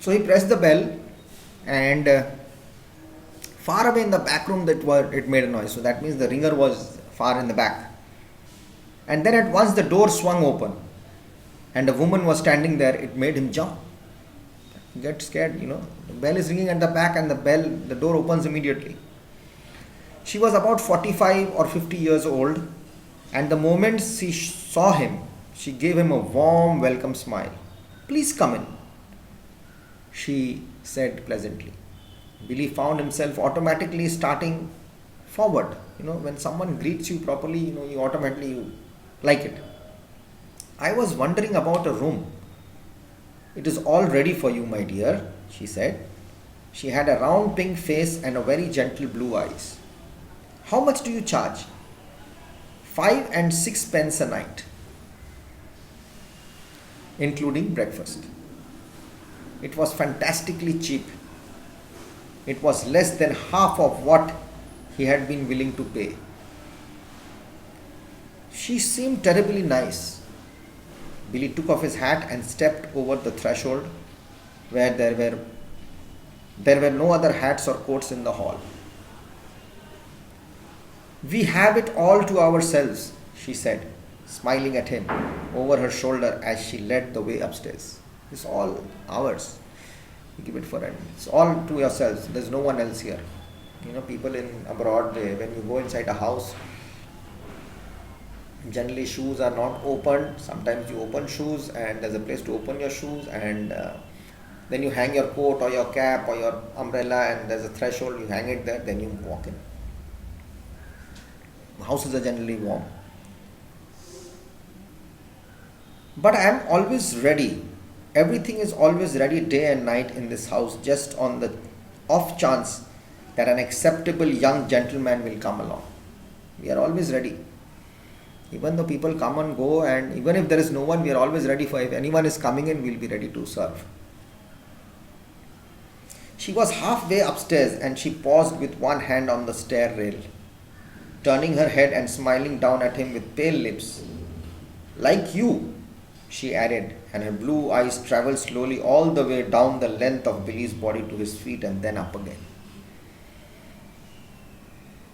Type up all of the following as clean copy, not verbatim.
So he pressed the bell, and far away in the back room it made a noise. So that means the ringer was far in the back. And then at once the door swung open, and a woman was standing there. It made him jump, get scared. The bell is ringing at the back, and the door opens immediately. She was about 45 or 50 years old, and the moment she saw him, she gave him a warm welcome smile. "Please come in," she said pleasantly. Billy found himself automatically starting forward. When someone greets you properly, you automatically like it. "I was wondering about a room. It is all ready for you, my dear," she said. She had a round pink face and a very gentle blue eyes. "How much do you charge?" 5 and 6 pence a night, including breakfast. It was fantastically cheap. It was less than half of what he had been willing to pay. She seemed terribly nice. Billy took off his hat and stepped over the threshold, where there were no other hats or coats in the hall. "We have it all to ourselves," she said, smiling at him over her shoulder as she led the way upstairs. "It's all ours. You give it for rent. It's all to yourselves. There's no one else here." People in abroad, when you go inside a house, generally shoes are not opened. Sometimes you open shoes, and there's a place to open your shoes, and then you hang your coat or your cap or your umbrella, and there's a threshold. You hang it there, then you walk in. Houses are generally warm. "But I am always ready. Everything is always ready day and night in this house, just on the off chance that an acceptable young gentleman will come along. We are always ready. Even though people come and go, and even if there is no one, we are always ready for if anyone is coming in, we'll be ready to serve." She was halfway upstairs, and she paused with one hand on the stair rail, turning her head and smiling down at him with pale lips. "Like you," she added, and her blue eyes travelled slowly all the way down the length of Billy's body to his feet and then up again.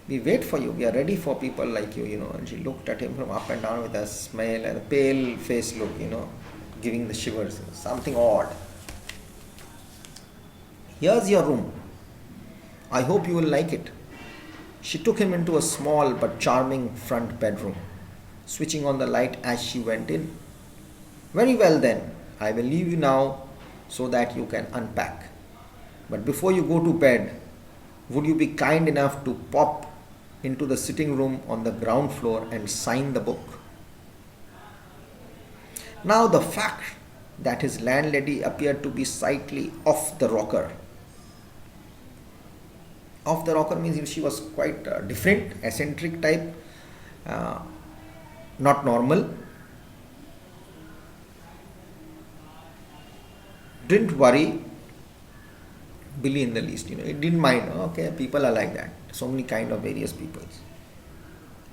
"We wait for you. We are ready for people like you, And she looked at him from up and down with a smile and a pale face look, giving the shivers. Something odd. "Here's your room. I hope you will like it." She took him into a small but charming front bedroom, switching on the light as she went in. "Very well then, I will leave you now so that you can unpack. But before you go to bed, would you be kind enough to pop into the sitting room on the ground floor and sign the book?" Now the fact that his landlady appeared to be slightly off the rocker. Off the rocker means she was quite different, eccentric type, not normal. Didn't worry Billy in the least. It didn't mind. Okay, people are like that. So many kind of various peoples.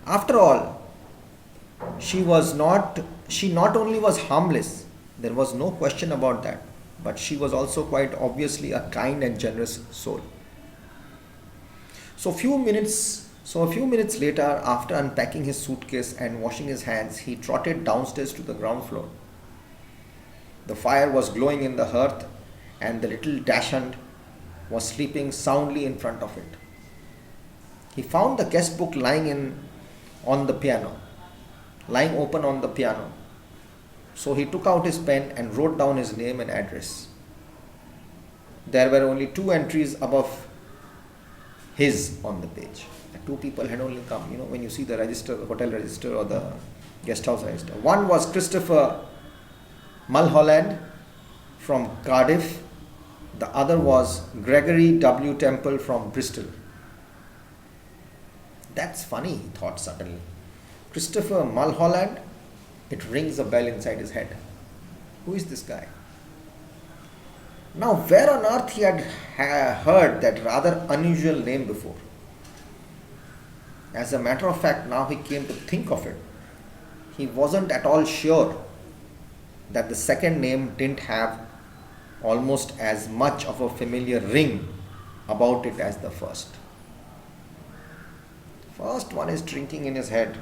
After all, she not only was harmless, there was no question about that, but she was also quite obviously a kind and generous soul. So a few minutes later, after unpacking his suitcase and washing his hands, he trotted downstairs to the ground floor. The fire was glowing in the hearth, and the little dachshund was sleeping soundly in front of it. He found the guest book lying open on the piano. So he took out his pen and wrote down his name and address. There were only 2 entries above his on the page. 2 people had only come, when you see the register, the hotel register or the guest house register. One was Christopher Mulholland from Cardiff. The other was Gregory W. Temple from Bristol. That's funny, he thought suddenly. Christopher Mulholland? It rings a bell inside his head. Who is this guy? Now, where on earth he had heard that rather unusual name before? As a matter of fact, now he came to think of it, he wasn't at all sure that the second name didn't have almost as much of a familiar ring about it as the first. First one is drinking in his head.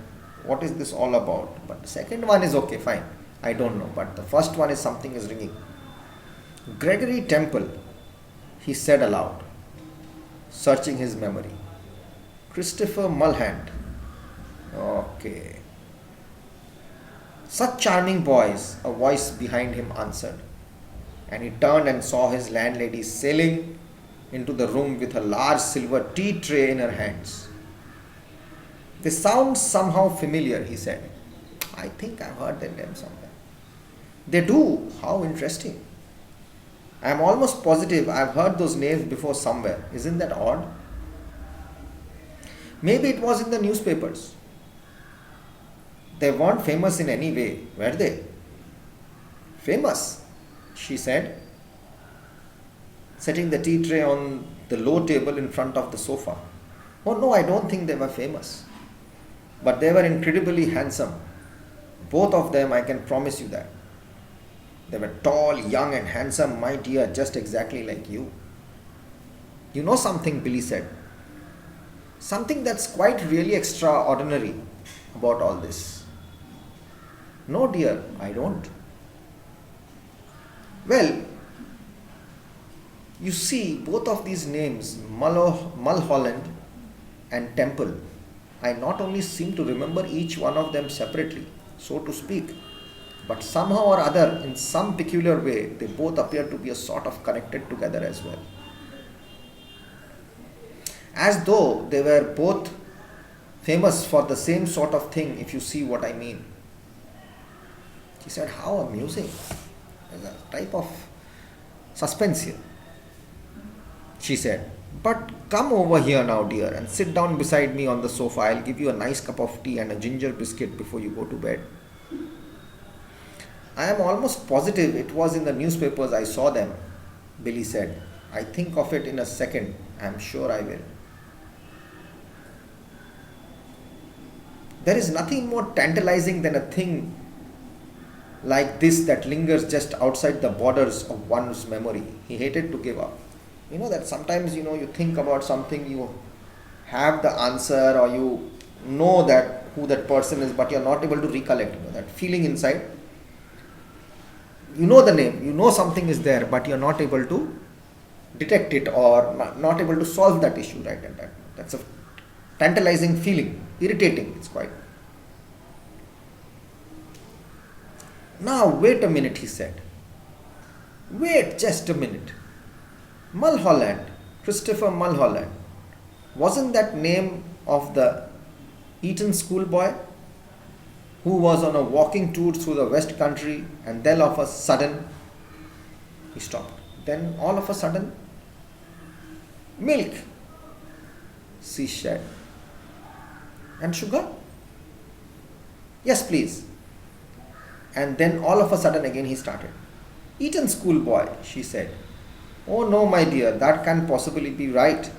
What is this all about? But the second one is okay, fine. I don't know. But the first one is something is ringing. Gregory Temple, he said aloud, searching his memory. Christopher Mulhand. Okay. Such charming boys, a voice behind him answered. And he turned and saw his landlady sailing into the room with a large silver tea tray in her hands. They sound somehow familiar, he said. I think I've heard their name somewhere. They do. How interesting. I am almost positive I've heard those names before somewhere. Isn't that odd? Maybe it was in the newspapers. They weren't famous in any way, were they? Famous, she said, setting the tea tray on the low table in front of the sofa. Oh no, I don't think they were famous. But they were incredibly handsome. Both of them, I can promise you that. They were tall, young and handsome, my dear, just exactly like you. You know something, Billy said. Something that's quite really extraordinary about all this. No, dear, I don't. Well, you see, both of these names, Mulholland and Temple, I not only seem to remember each one of them separately, so to speak, but somehow or other, in some peculiar way, they both appear to be a sort of connected together as well. As though they were both famous for the same sort of thing, if you see what I mean. She said, how amusing. There's a type of suspense here. She said, but come over here now, dear, and sit down beside me on the sofa. I'll give you a nice cup of tea and a ginger biscuit before you go to bed. I am almost positive it was in the newspapers I saw them, Billy said. I think of it in a second. I'm sure I will. There is nothing more tantalizing than a thing like this that lingers just outside the borders of one's memory. He hated to give up. You know that sometimes, you think about something, you have the answer or you know that who that person is, but you're not able to recollect. That feeling inside. You know the name, you know something is there, but you're not able to detect it or not able to solve that issue right at that. That's a tantalizing feeling, irritating, it's quite. Now wait a minute, he said. Wait just a minute. Mulholland, Christopher Mulholland, wasn't that name of the Eton schoolboy who was on a walking tour through the West Country and then all of a sudden, he stopped. Then all of a sudden, milk, she said. And sugar? Yes, please. And then all of a sudden again he started. Eton schoolboy, she said. Oh no, my dear, that can't possibly be right,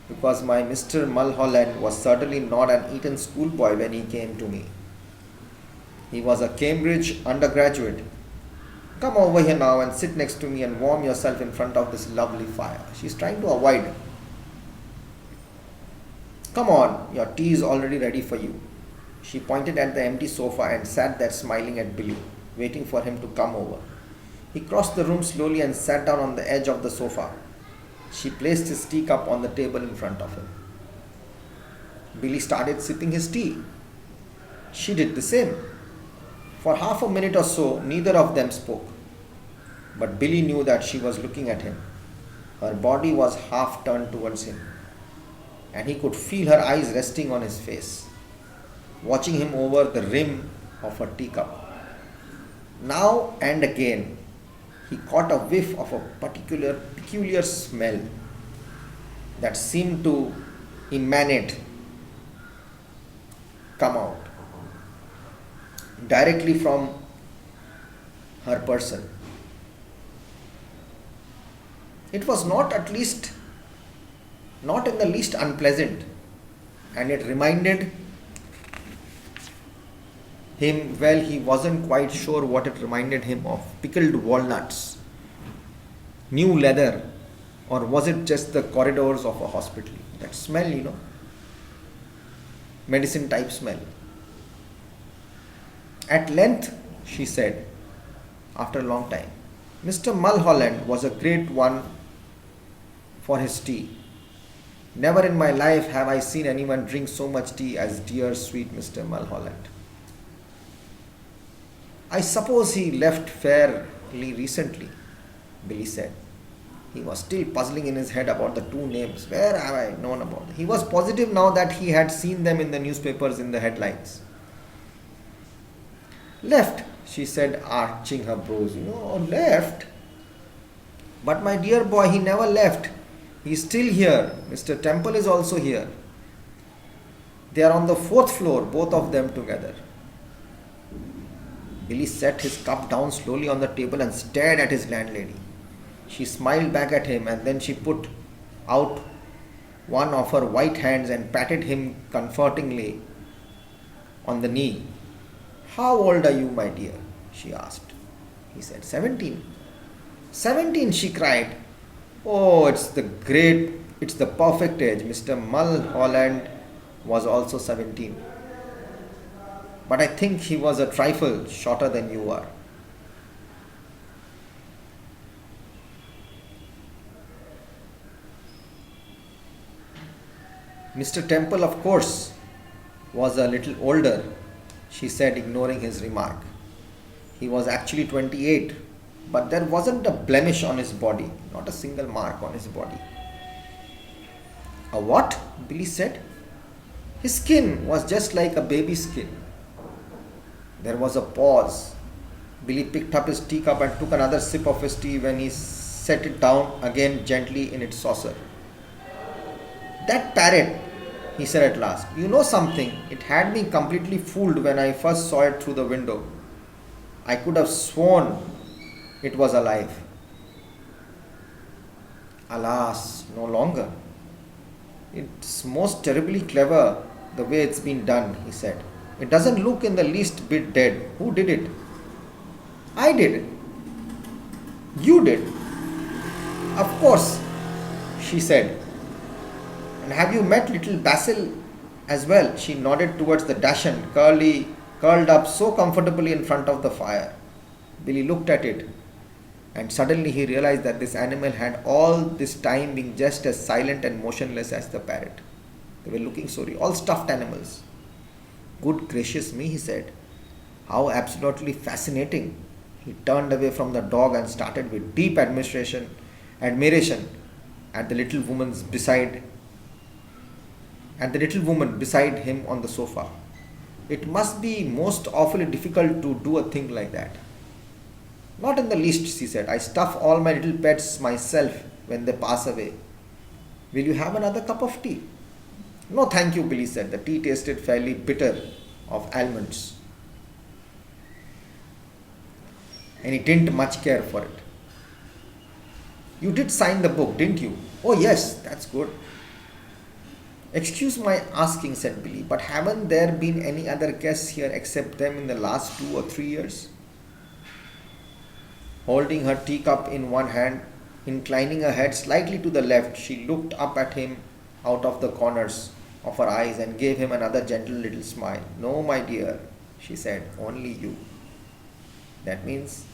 because my Mr. Mulholland was certainly not an Eton schoolboy when he came to me. He was a Cambridge undergraduate. Come over here now and sit next to me and warm yourself in front of this lovely fire. She's trying to avoid him. Come on, your tea is already ready for you. She pointed at the empty sofa and sat there smiling at Billy, waiting for him to come over. He crossed the room slowly and sat down on the edge of the sofa. She placed his teacup on the table in front of him. Billy started sipping his tea. She did the same. For half a minute or so, neither of them spoke. But Billy knew that she was looking at him. Her body was half turned towards him, and he could feel her eyes resting on his face, watching him over the rim of her teacup. Now and again, he caught a whiff of a peculiar smell that seemed to come out directly from her person. It was not in the least unpleasant, and it reminded him, well, he wasn't quite sure what it reminded him of, pickled walnuts. new leather, or was it just the corridors of a hospital? That smell, medicine type smell. At length, she said, after a long time, Mr. Mulholland was a great one for his tea. Never in my life have I seen anyone drink so much tea as dear sweet Mr. Mulholland. I suppose he left fairly recently, Billy said. He was still puzzling in his head about the two names. Where have I known about them? He was positive now that he had seen them in the newspapers in the headlines. Left, she said, arching her brows. Left? But my dear boy, he never left. He is still here. Mr. Temple is also here. They are on the fourth floor, both of them together. Billy set his cup down slowly on the table and stared at his landlady. She smiled back at him, and then she put out one of her white hands and patted him comfortingly on the knee. How old are you, my dear? She asked. He said, 17. 17, she cried. Oh, it's the perfect age. Mr. Mulholland was also 17. But I think he was a trifle shorter than you are. Mr. Temple, of course, was a little older, she said, ignoring his remark. He was actually 28, but there wasn't a blemish on his body, not a single mark on his body. A what? Billy said. His skin was just like a baby's skin. There was a pause. Billy picked up his teacup and took another sip of his tea when he set it down again gently in its saucer. That parrot, he said at last. You know something? It had me completely fooled when I first saw it through the window. I could have sworn it was alive. Alas, no longer. It's most terribly clever the way it's been done, he said. It doesn't look in the least bit dead. Who did it? I did. You did. Of course, she said. And have you met little Basil as well? She nodded towards the Dachshund, curled up so comfortably in front of the fire. Billy looked at it, and suddenly he realized that this animal had all this time been just as silent and motionless as the parrot. They were looking so real, all stuffed animals. Good gracious me, he said. How absolutely fascinating. He turned away from the dog and started with deep admiration at the little woman beside him on the sofa. It must be most awfully difficult to do a thing like that. Not in the least, she said. I stuff all my little pets myself when they pass away. Will you have another cup of tea? No, thank you, Billy said. The tea tasted fairly bitter of almonds. And he didn't much care for it. You did sign the book, didn't you? Oh, yes, that's good. Excuse my asking, said Billy, but haven't there been any other guests here except them in the last 2 or 3 years? Holding her teacup in one hand, inclining her head slightly to the left, she looked up at him out of the corners of her eyes and gave him another gentle little smile. No, my dear, she said, only you. That means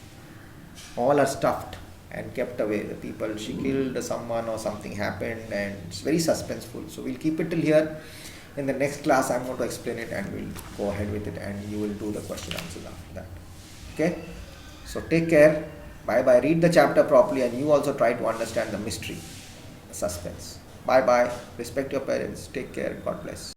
all are stuffed and kept away. The people she killed, someone or something happened, and it's very suspenseful. So we'll keep it till here. In the next class, I'm going to explain it and we'll go ahead with it, and you will do the question answers after that. Okay? So take care. Bye bye. Read the chapter properly, and you also try to understand the mystery, the suspense. Bye bye. Respect your parents. Take care. God bless.